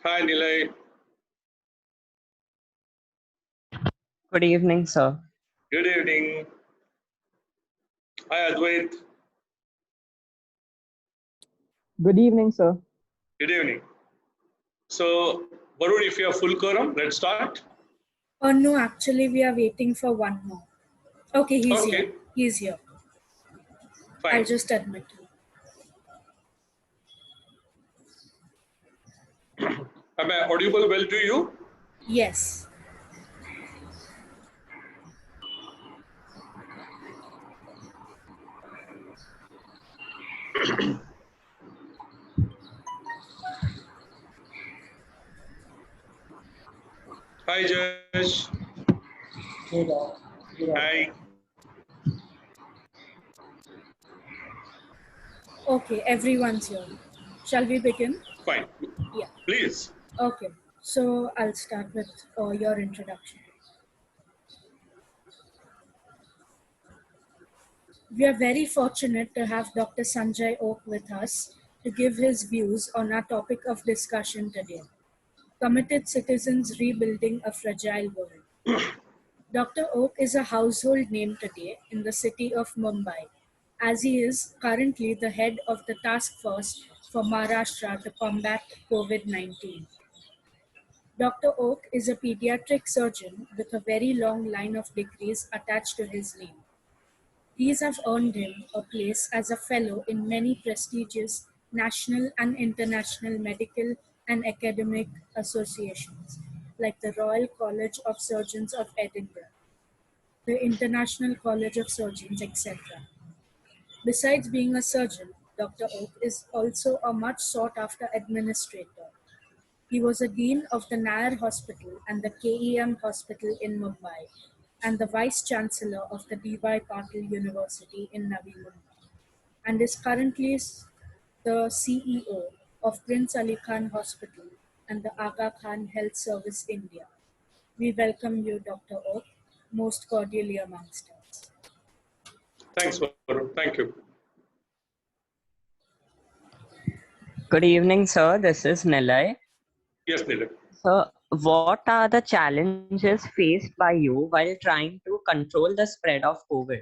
Hi, Nilay. Good evening, sir. Good evening. Hi, Advait. Good evening, sir. Good evening. So, Varun, if you have full quorum, let's start. Oh no, actually we are waiting for one more. Okay, he's Okay. here. He's here. Fine. I'll just admit him. Am I audible well to you? Yes. Hi, Josh. Hi. Okay, everyone's here. Shall we begin? Fine. Yeah. Please. Okay. So I'll start with your introduction. We are very fortunate to have Dr. Sanjay Oak with us to give his views on our topic of discussion today: committed citizens rebuilding a fragile world. Dr. Oak is a household name today in the city of Mumbai, as he is currently the head of the task force for Maharashtra to combat COVID-19. Dr. Oak is a pediatric surgeon with a very long line of degrees attached to his name. These have earned him a place as a fellow in many prestigious national and international medical and academic associations, like the Royal College of Surgeons of Edinburgh, the International College of Surgeons, etc. Besides being a surgeon, Dr. Oak is also a much sought after administrator. He was a dean of the Nair Hospital and the KEM Hospital in Mumbai, and the vice chancellor of the D.Y. Patil University in Navi Mumbai, and is currently the CEO of Prince Ali Khan Hospital and the Aga Khan Health Service India. We welcome you, Dr. Oak, most cordially amongst us. Thanks, Varun. Thank you. Good evening, sir. This is Nilay. Yes, Nilay. So, what are the challenges faced by you while trying to control the spread of COVID?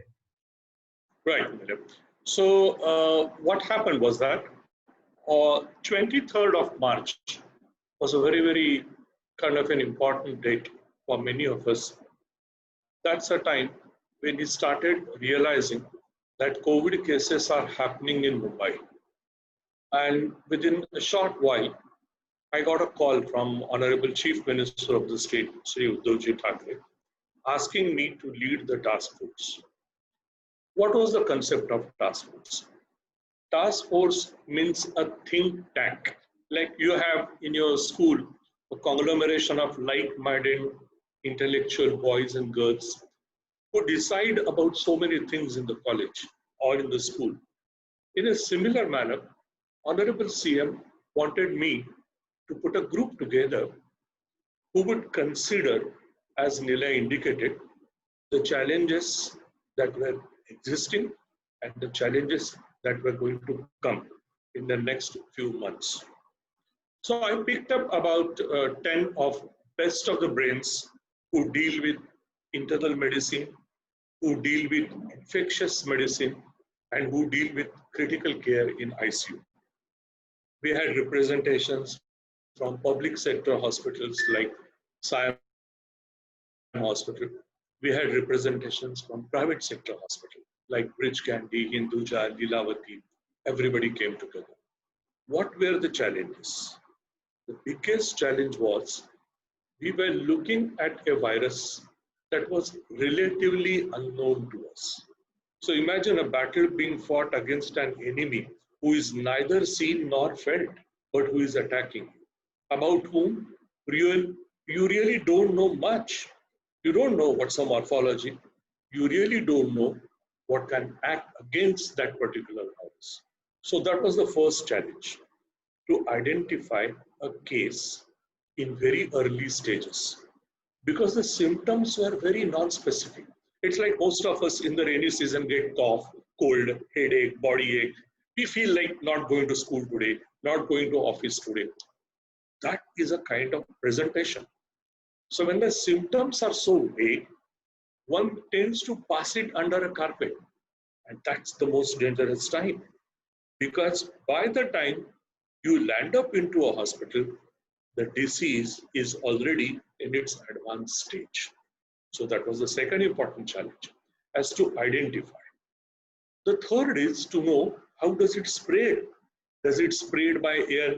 Right, Nilay. So, what happened was that 23rd of March was a very, very kind of an important date for many of us. That's a time when we started realizing that COVID cases are happening in Mumbai. And within a short while, I got a call from Honorable Chief Minister of the state, Sri Uddhavji Thackeray, asking me to lead the task force. What was the concept of task force? Task force means a think tank. Like you have in your school a conglomeration of like-minded intellectual boys and girls who decide about so many things in the college or in the school. In a similar manner, Honorable CM wanted me to put a group together who would consider, as Nilay indicated, the challenges that were existing and the challenges that were going to come in the next few months. So I picked up about 10 of best of the brains who deal with internal medicine, who deal with infectious medicine, and who deal with critical care in ICU. We had representations from public sector hospitals like Siam Hospital. We had representations from private sector hospital like Bridge Candy, Hinduja, Lilavati. Everybody came together. What were the challenges? The biggest challenge was we were looking at a virus that was relatively unknown to us. So imagine a battle being fought against an enemy who is neither seen nor felt, but who is attacking you, about whom you really don't know much. You don't know what's a morphology. You really don't know what can act against that particular virus. So that was the first challenge, to identify a case in very early stages, because the symptoms were very non-specific. It's like most of us in the rainy season get cough, cold, headache, body ache. We feel like not going to school today, not going to office today. That is a kind of presentation. So when the symptoms are so vague, one tends to pass it under a carpet. And that's the most dangerous time. Because by the time you land up into a hospital, the disease is already in its advanced stage. So that was the second important challenge, as to identify. The third is to know, how does it spread? Does it spread by air?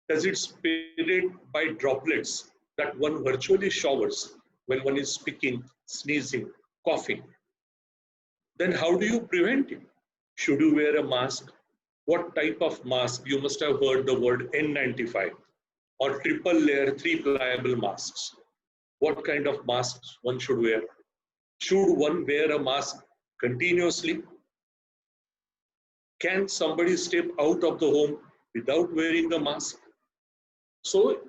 Does it spread by droplets that one virtually showers when one is speaking, sneezing, coughing? Then how do you prevent it? Should you wear a mask? What type of mask? You must have heard the word N95 or triple layer, 3 pliable masks. What kind of masks one should wear? Should one wear a mask continuously? Can somebody step out of the home without wearing the mask? So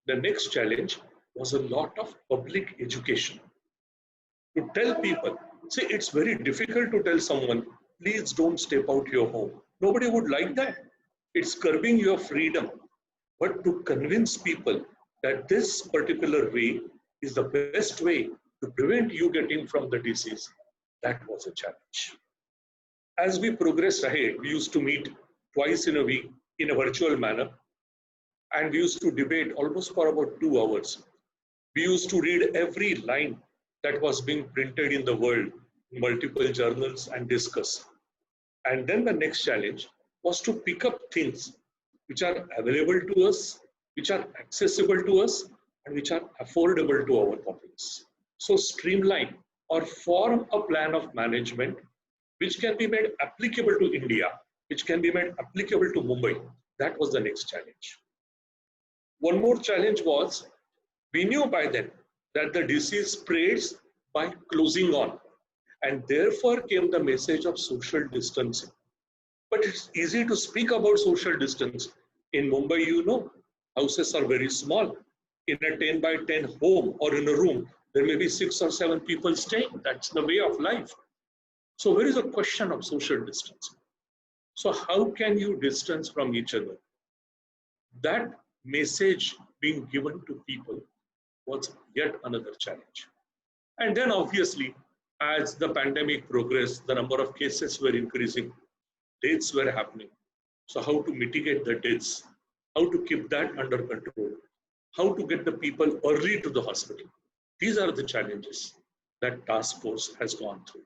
the next challenge was a lot of public education. To tell people, see, it's very difficult to tell someone, please don't step out your home. Nobody would like that. It's curbing your freedom. But to convince people that this particular way is the best way to prevent you getting from the disease, that was a challenge. As we progressed ahead, we used to meet twice in a week in a virtual manner, and we used to debate almost for about 2 hours. We used to read every line that was being printed in the world in multiple journals and discuss. And then the next challenge was to pick up things which are available to us, which are accessible to us, and which are affordable to our populace. So streamline or form a plan of management which can be made applicable to India, which can be made applicable to Mumbai. That was the next challenge. One more challenge was, we knew by then that the disease spreads by closing on, and therefore came the message of social distancing. But it's easy to speak about social distance. In Mumbai, you know, houses are very small. In a 10 by 10 home or in a room, there may be 6 or 7 people staying. That's the way of life. So where is the question of social distance? So how can you distance from each other? That message being given to people was yet another challenge. And then obviously, as the pandemic progressed, the number of cases were increasing, deaths were happening. So how to mitigate the deaths? How to keep that under control? How to get the people early to the hospital? These are the challenges that task force has gone through.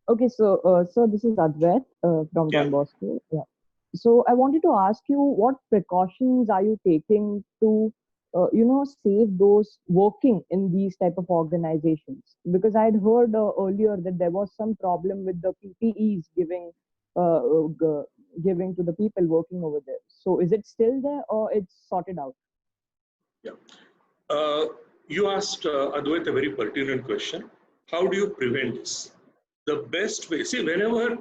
Okay, so this is Advait from Yeah. Don Bosco. Yeah. So I wanted to ask you, what precautions are you taking to, save those working in these type of organizations? Because I had heard earlier that there was some problem with the PPEs giving to the people working over there. So is it still there or it's sorted out? Yeah. You asked Advait a very pertinent question. How do you prevent this? The best way, see, whenever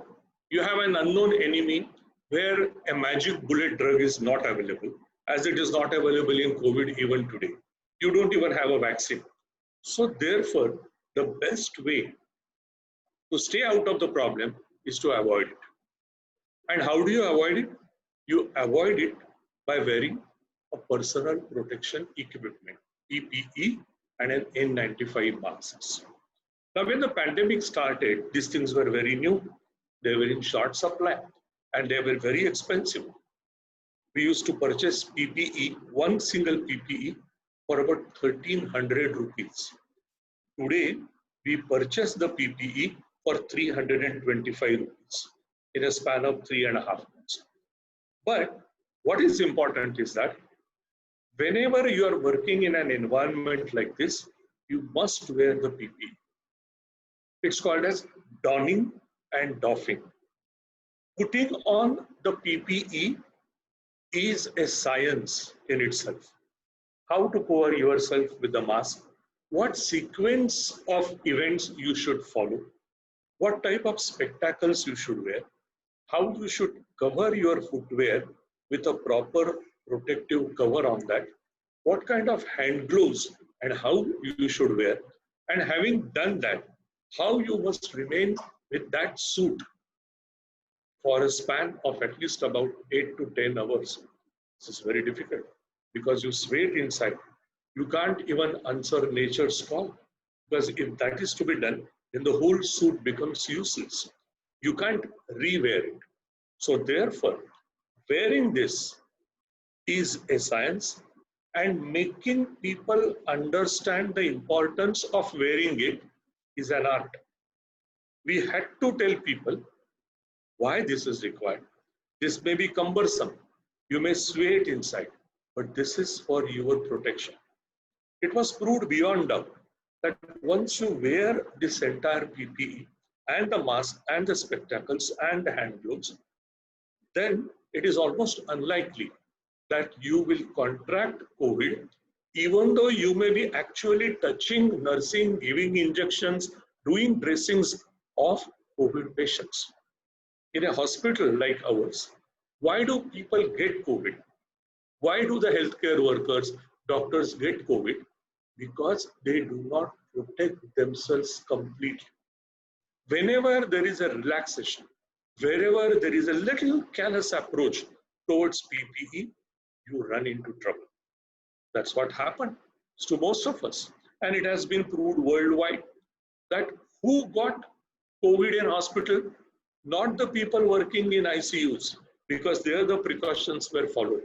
you have an unknown enemy where a magic bullet drug is not available, as it is not available in COVID even today, you don't even have a vaccine. So therefore, the best way to stay out of the problem is to avoid it. And how do you avoid it? You avoid it by wearing a personal protection equipment, PPE, and an N95 masks. Now, when the pandemic started, these things were very new. They were in short supply and they were very expensive. We used to purchase PPE, one single PPE, for about 1,300 rupees. Today, we purchase the PPE for 325 rupees. in a span of 3.5 months. But what is important is that whenever you are working in an environment like this, you must wear the PPE. It's called as donning and doffing. Putting on the PPE is a science in itself. How to cover yourself with the mask, what sequence of events you should follow, what type of spectacles you should wear, how you should cover your footwear with a proper protective cover on that, what kind of hand gloves and how you should wear, and having done that, how you must remain with that suit for a span of at least about 8 to 10 hours. This is very difficult because you sweat inside. You can't even answer nature's call, because if that is to be done, then the whole suit becomes useless. You can't re-wear it. So therefore, wearing this is a science, and making people understand the importance of wearing it is an art. We had to tell people why this is required. This may be cumbersome. You may sweat inside, but this is for your protection. It was proved beyond doubt that once you wear this entire PPE and the mask and the spectacles and the hand gloves, then it is almost unlikely that you will contract COVID, even though you may be actually touching, nursing, giving injections, doing dressings of COVID patients. In a hospital like ours, why do people get COVID? Why do the healthcare workers, doctors get COVID? Because they do not protect themselves completely. Whenever there is a relaxation, wherever there is a little callous approach towards PPE, you run into trouble. That's what happened to most of us. And it has been proved worldwide that who got COVID in hospital? Not the people working in ICUs, because there the precautions were followed,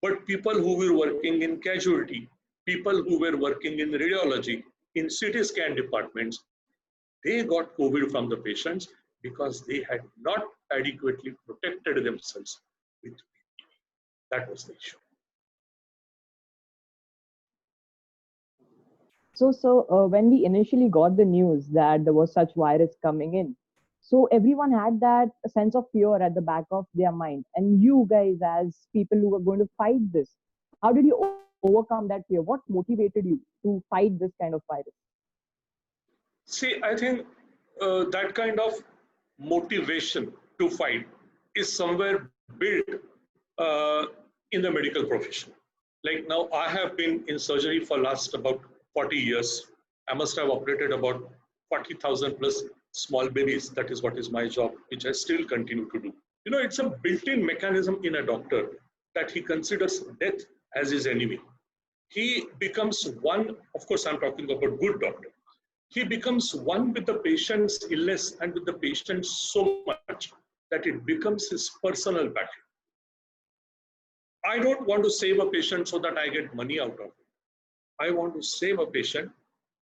but people who were working in casualty, people who were working in radiology, in CT scan departments, they got COVID from the patients because they had not adequately protected themselves with PPE. That was the issue. So, when we initially got the news that there was such virus coming in, so everyone had that sense of fear at the back of their mind. And you guys, as people who were going to fight this, how did you overcome that fear? What motivated you to fight this kind of virus? See, I think that kind of motivation to fight is somewhere built in the medical profession. Like now, I have been in surgery for last about 40 years. I must have operated about 40,000 plus small babies. That is what is my job, which I still continue to do. You know, it's a built-in mechanism in a doctor that he considers death as his enemy. He becomes one, of course, I'm talking about good doctor. He becomes one with the patient's illness and with the patient so much that it becomes his personal battle. I don't want to save a patient so that I get money out of it. I want to save a patient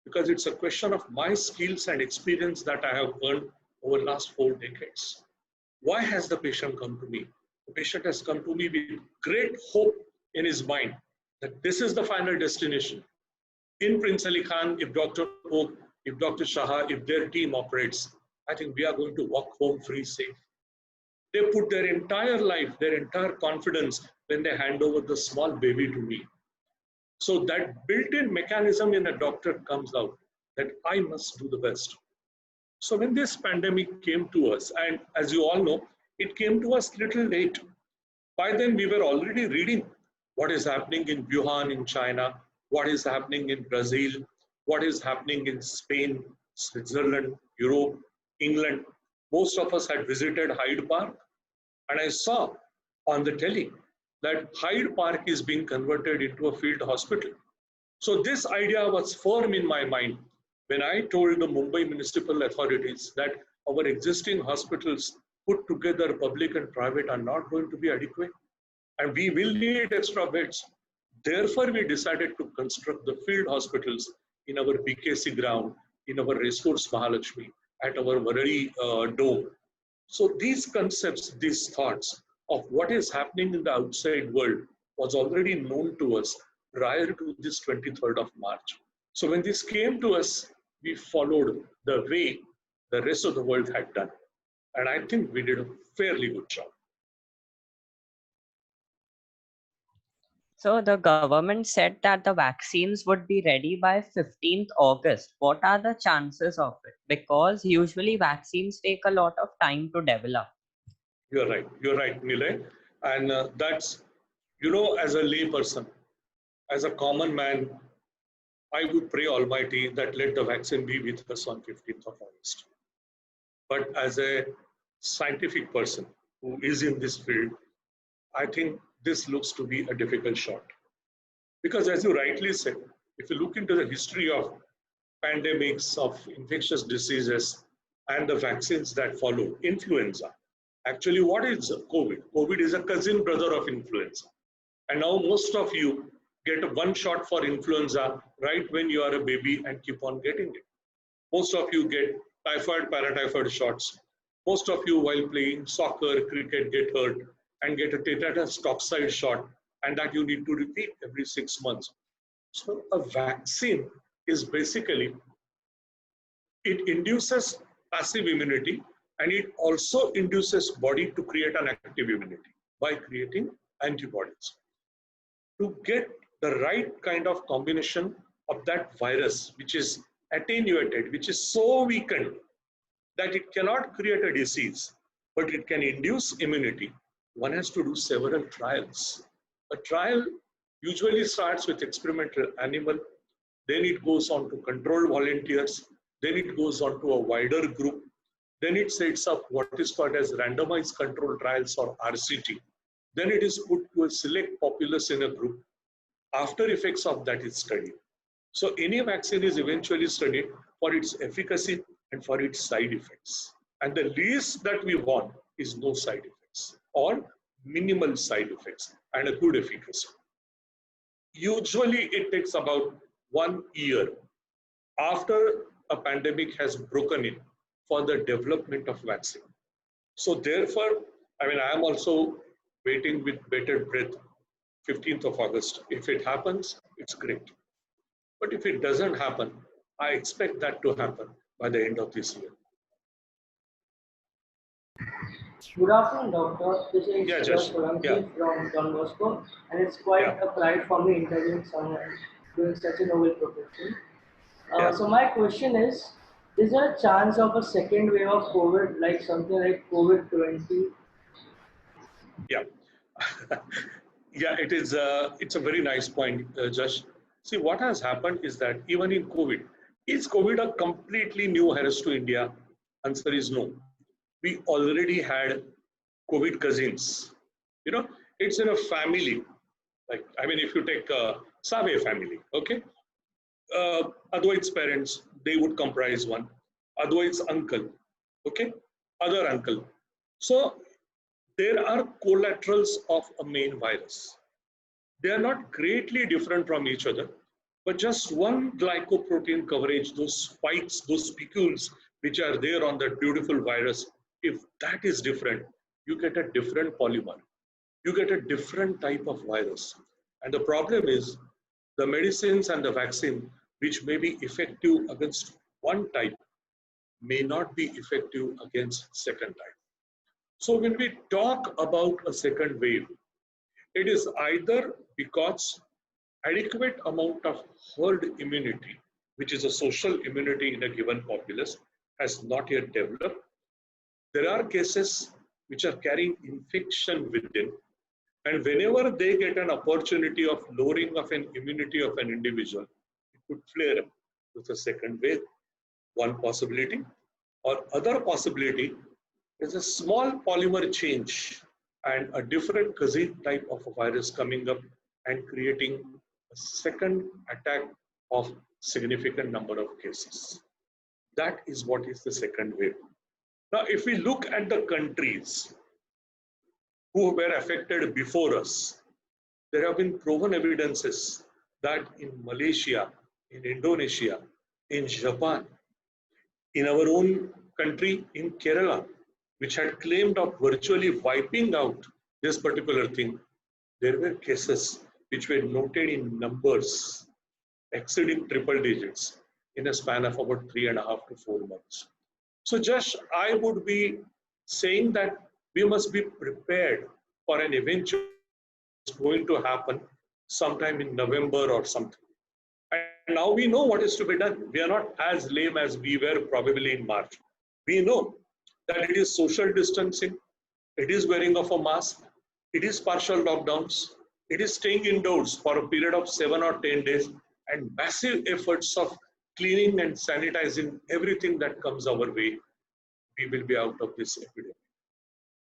because it's a question of my skills and experience that I have earned over the last 4 decades. Why has the patient come to me? The patient has come to me with great hope in his mind that this is the final destination. In Prince Ali Khan, if Dr. Oak, if Dr. Shaha, if their team operates, I think we are going to walk home free, safe. They put their entire life, their entire confidence when they hand over the small baby to me. So that built-in mechanism in a doctor comes out that I must do the best. So when this pandemic came to us, and as you all know, it came to us little late. By then we were already reading what is happening in Wuhan in China, what is happening in Brazil, what is happening in Spain, Switzerland, Europe, England. Most of us had visited Hyde Park, and I saw on the telly that Hyde Park is being converted into a field hospital. So this idea was firm in my mind when I told the Mumbai municipal authorities that our existing hospitals put together, public and private, are not going to be adequate, and we will need extra beds. Therefore, we decided to construct the field hospitals in our BKC ground, in our Racecourse Mahalakshmi, at our Varari Dome. So these concepts, these thoughts of what is happening in the outside world was already known to us prior to this 23rd of March. So when this came to us, we followed the way the rest of the world had done. And I think we did a fairly good job. So the government said that the vaccines would be ready by 15th August. What are the chances of it? Because usually vaccines take a lot of time to develop. You're right, Nilay. And that's, as a layperson, as a common man, I would pray Almighty that let the vaccine be with us on 15th of August. But as a scientific person who is in this field, I think this looks to be a difficult shot. Because as you rightly said, if you look into the history of pandemics, of infectious diseases, and the vaccines that follow, influenza. Actually, what is COVID? COVID is a cousin brother of influenza. And now most of you get one shot for influenza right when you are a baby and keep on getting it. Most of you get typhoid, paratyphoid shots. Most of you, while playing soccer, cricket, get hurt and get a tetanus toxoid shot, and that you need to repeat every 6 months. So a vaccine is basically, it induces passive immunity and it also induces body to create an active immunity by creating antibodies. To get the right kind of combination of that virus, which is attenuated, which is so weakened that it cannot create a disease, but it can induce immunity, one has to do several trials. A trial usually starts with experimental animal, then it goes on to controlled volunteers, then it goes on to a wider group, then it sets up what is called as randomized controlled trials or RCT. Then it is put to a select populace in a group. After effects of that is studied. So any vaccine is eventually studied for its efficacy and for its side effects. And the least that we want is no side effects or minimal side effects and a good efficacy. Usually it takes about 1 year after a pandemic has broken in for the development of vaccine. So therefore, I am also waiting with bated breath 15th of August. If it happens, it's great. But if it doesn't happen, I expect that to happen by the end of this year. Good afternoon, Doctor. This is Yeah, Josh Josh. Solanki Yeah. from Don Bosco, and it's quite Yeah. a pride for me interviewing someone doing such a noble profession. Yeah. So my question is there a chance of a second wave of COVID, like something like COVID-20? Yeah. Yeah, it is. It's a very nice point, Josh. See, what has happened is that even in COVID, is COVID a completely new virus to India? Answer is no. We already had COVID cousins. It's in a family. Like, if you take Save family, okay? Otherwise, parents, they would comprise one. Otherwise, uncle, okay? Other uncle. So there are collaterals of a main virus. They are not greatly different from each other, but just one glycoprotein coverage, those spikes, those spicules, which are there on that beautiful virus, if that is different, you get a different polymer. You get a different type of virus. And the problem is the medicines and the vaccine, which may be effective against one type, may not be effective against second type. So when we talk about a second wave, it is either because adequate amount of herd immunity, which is a social immunity in a given populace, has not yet developed. There are cases which are carrying infection within, and whenever they get an opportunity of lowering of an immunity of an individual, it could flare up with a second wave. One possibility, or other possibility is a small polymer change and a different cousin type of a virus coming up and creating a second attack of significant number of cases. That is what is the second wave. Now, if we look at the countries who were affected before us, there have been proven evidences that in Malaysia, in Indonesia, in Japan, in our own country, in Kerala, which had claimed of virtually wiping out this particular thing, there were cases which were noted in numbers exceeding triple digits in a span of about 3.5 to 4 months. So just I would be saying that we must be prepared for an eventual going to happen sometime in November or something. And now we know what is to be done. We are not as lame as we were probably in March. We know that it is social distancing, it is wearing of a mask, it is partial lockdowns, it is staying indoors for a period of 7 or 10 days, and massive efforts of cleaning and sanitizing everything that comes our way. We will be out of this epidemic.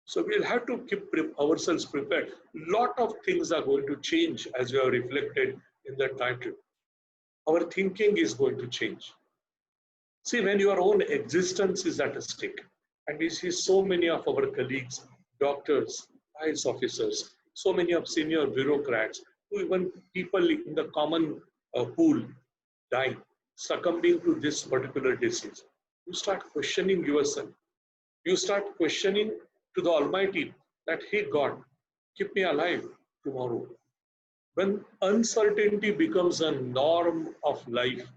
So we'll have to keep ourselves prepared. Lot of things are going to change as we have reflected in the title. Our thinking is going to change. See, when your own existence is at stake, and we see so many of our colleagues, doctors, IAS officers, so many of senior bureaucrats, even people in the common pool dying, succumbing to this particular disease, you start questioning yourself. You start questioning to the Almighty that, hey God, keep me alive tomorrow. When uncertainty becomes a norm of life,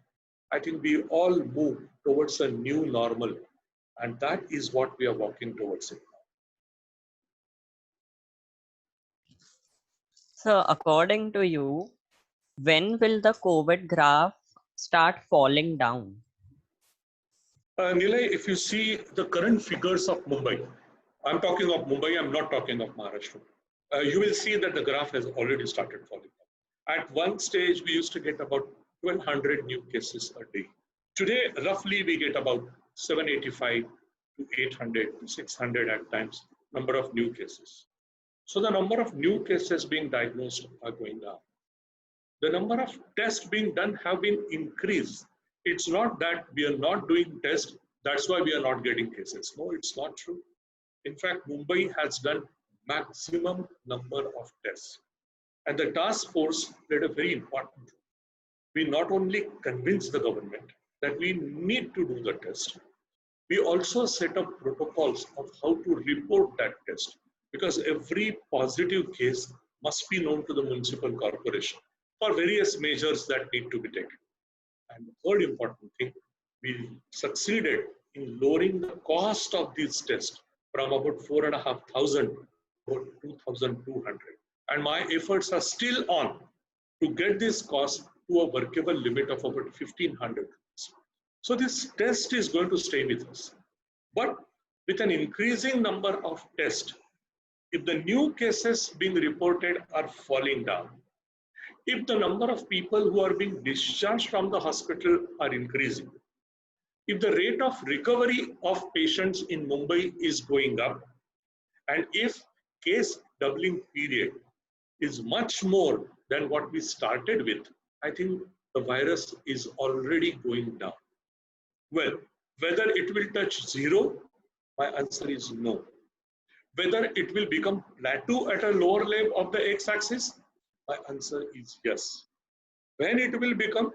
I think we all move towards a new normal, and that is what we are walking towards it. So, according to you, when will the COVID graph start falling down? Nilay, if you see the current figures of Mumbai, I'm talking of Mumbai, I'm not talking of Maharashtra. You will see that the graph has already started falling down. At one stage, we used to get about 1,200 new cases a day. Today, roughly, we get about 785 to 800 to 600 at times, number of new cases. So the number of new cases being diagnosed are going down. The number of tests being done have been increased. It's not that we are not doing tests, that's why we are not getting cases. No, it's not true. In fact, Mumbai has done maximum number of tests. And the task force played a very important role. We not only convinced the government that we need to do the test, we also set up protocols of how to report that test, because every positive case must be known to the municipal corporation for various measures that need to be taken. And the third important thing, we succeeded in lowering the cost of these tests from about 4,500 to about 2,200. And my efforts are still on to get this cost to a workable limit of about 1,500. So this test is going to stay with us. But with an increasing number of tests, if the new cases being reported are falling down, if the number of people who are being discharged from the hospital are increasing, if the rate of recovery of patients in Mumbai is going up, and if case doubling period is much more than what we started with, I think the virus is already going down. Well, whether it will touch zero, my answer is no. Whether it will become plateau at a lower level of the x-axis, my answer is yes. When it will become,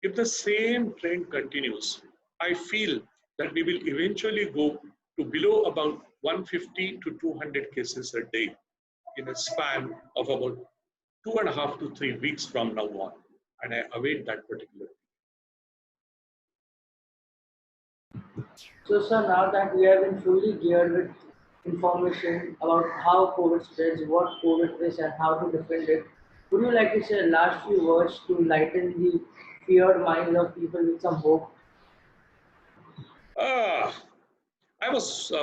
if the same trend continues, I feel that we will eventually go to below about 150 to 200 cases a day in a span of about 2.5 to 3 weeks from now on. And I await that particular. So, sir, now that we have been fully geared with information about how COVID spreads, what COVID is, and how to defend it, would you like to say last few words to lighten the feared minds of people with some hope?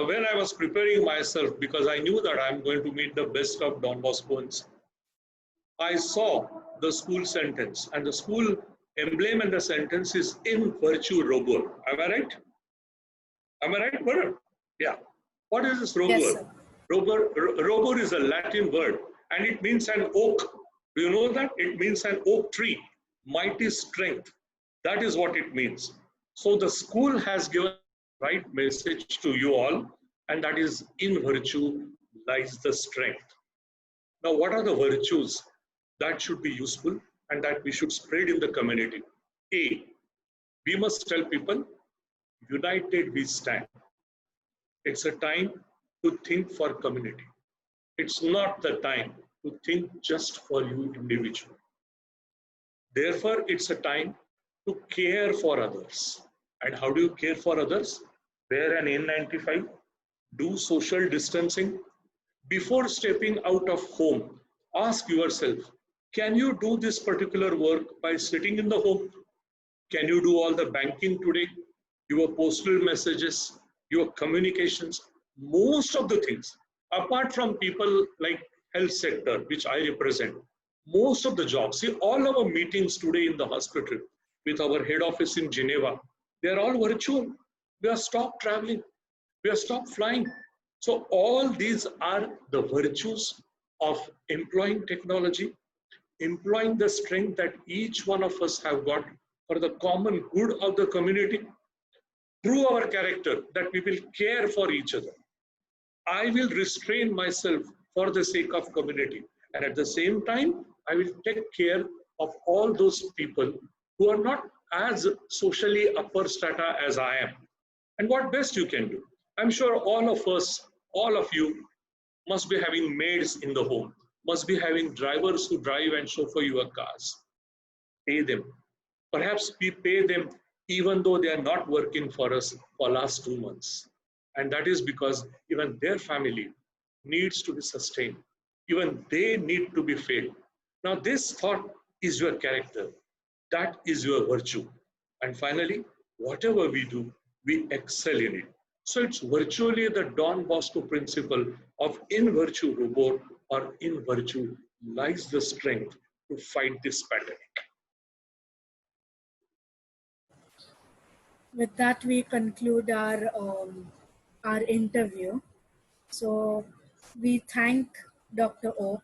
When I was preparing myself, because I knew that I'm going to meet the best of Don Boscoans, I saw the school sentence, and the school emblem and the sentence is in virtue robur. Am I right? Am I right, Varun? Yeah. What is this robur? Yes, sir. Robur is a Latin word, and it means an oak. Do you know that? It means an oak tree, mighty strength. That is what it means. So the school has given the right message to you all, and that is, in virtue lies the strength. Now, what are the virtues that should be useful and that we should spread in the community? A, we must tell people, united we stand. It's a time to think for community. It's not the time to think just for you individually. Therefore, it's a time to care for others. And how do you care for others? Wear an N95, do social distancing. Before stepping out of home, ask yourself, can you do this particular work by sitting in the home? Can you do all the banking today? Your postal messages, your communications, most of the things, apart from people like health sector, which I represent, most of the jobs, see all our meetings today in the hospital with our head office in Geneva, they are all virtual. We have stopped traveling. We have stopped flying. So all these are the virtues of employing technology, employing the strength that each one of us have got for the common good of the community through our character, that we will care for each other. I will restrain myself for the sake of community. And at the same time, I will take care of all those people who are not as socially upper strata as I am. And what best you can do? I'm sure all of us, all of you must be having maids in the home, must be having drivers who drive and chauffeur your cars. Pay them. Perhaps we pay them even though they are not working for us for last 2 months. And that is because even their family needs to be sustained. Even they need to be fed. Now this thought is your character. That is your virtue. And finally, whatever we do, we excel in it. So it's virtually the Don Bosco principle of in virtue robot, or in virtue lies the strength to fight this pandemic. With that, we conclude our interview. So we thank Dr. Oak.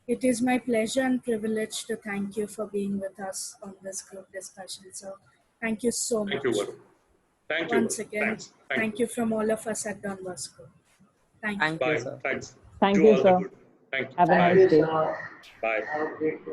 It is my pleasure and privilege to thank you for being with us on this group discussion. So thank you so much. Thank you, Varun. Thank you. Once again, Thanks. thank you from all of us at Don Bosco. Thank you. Thank Bye. you, sir. Thanks. Thank Do you, all the sir. good. Thank you. Have a Bye. nice day. Bye. Have a great day.